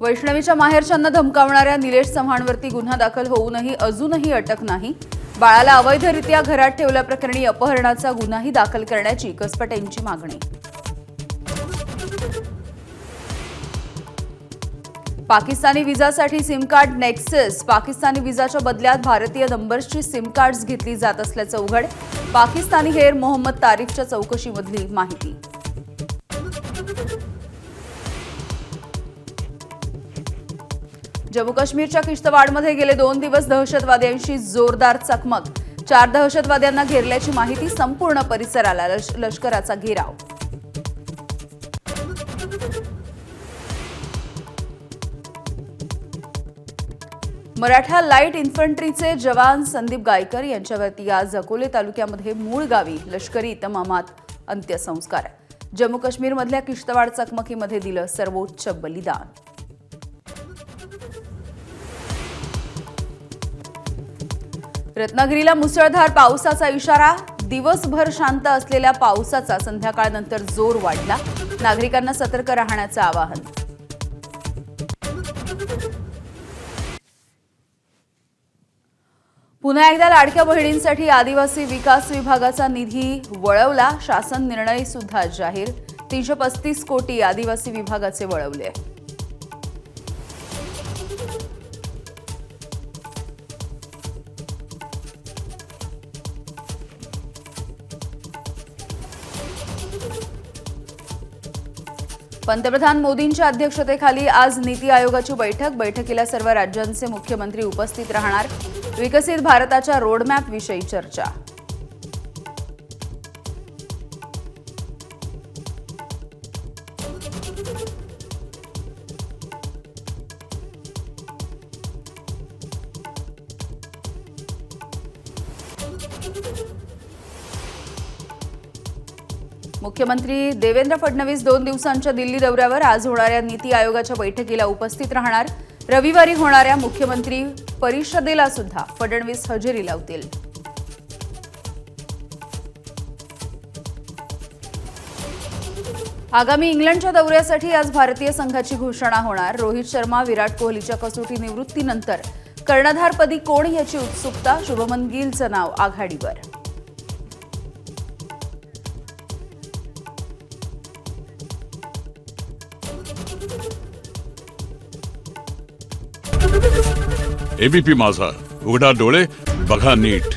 वैष्णवीच्या माहेरच्यांना धमकावणाऱ्या निलेश चव्हाणवरती गुन्हा दाखल होऊनही अजूनही अटक नाही। बाळाला अवैधरित्या घरात ठेवल्याप्रकरणी अपहरणाचा गुन्हाही दाखल करण्याची कसपटेंची मागणी। पाकिस्तानी व्हिसासाठी सिम कार्ड नेक्सस पाकिस्तानी व्हिसाच्या बदल्यात भारतीय नंबर्सची सिम कार्ड्स घेतली जात असल्याचं उघड। पाकिस्तानी हेर मोहम्मद तारिफच्या चौकशीमधली माहिती। जम्मू काश्मीरच्या किश्तवाडमध्ये गेले 2 दिवस दहशतवाद्यांशी जोरदार चकमक। 4 दहशतवाद्यांना घेरल्याची माहिती। संपूर्ण परिसराला लष्कराचा घेराव। मराठा लाईट इन्फंट्रीचे जवान संदीप गायकर यांच्यावरती आज अकोले तालुक्यामध्ये मूळ गावी लष्करी इतमामात अंत्यसंस्कार। जम्मू काश्मीरमधल्या किश्तवाड चकमकीमध्ये दिलं सर्वोच्च बलिदान। रत्नागिरीला मुसळधार पावसाचा इशारा। दिवसभर शांत असलेल्या पावसाचा संध्याकाळनंतर जोर वाढला। नागरिकांना सतर्क राहण्याचं आवाहन। पुन्हा एकदा लाडक्या बहिणींसाठी आदिवासी विकास विभागाचा निधी वळवला। शासन निर्णय सुद्धा जाहीर। 335 कोटी आदिवासी विभागाचे वळवले। पंतप्रधान मोदींच्या अध्यक्षतेखाली आज नीती आयोगाची बैठकीला सर्व राज्यांचे मुख्यमंत्री उपस्थित राहणार। विकसित भारताच्या रोडमॅप विषयी चर्चा। मुख्यमंत्री देवेंद्र फडणवीस 2 दिवसांच्या दिल्ली दौऱ्यावर। आज होणाऱ्या नीती आयोगाच्या बैठकीला उपस्थित राहणार। रविवारी होणाऱ्या मुख्यमंत्री परिषदेला सुद्धा फडणवीस हजेरी लावतील। आगामी इंग्लंडच्या दौऱ्यासाठी आज भारतीय संघाची घोषणा होणार। रोहित शर्मा विराट कोहलीच्या कसोटी निवृत्तीनंतर कर्णधारपदी कोण याची उत्सुकता। शुभमन गिलचं नाव आघाडीवर। एबीपी माझा, उघडा डोळे बघा नीट।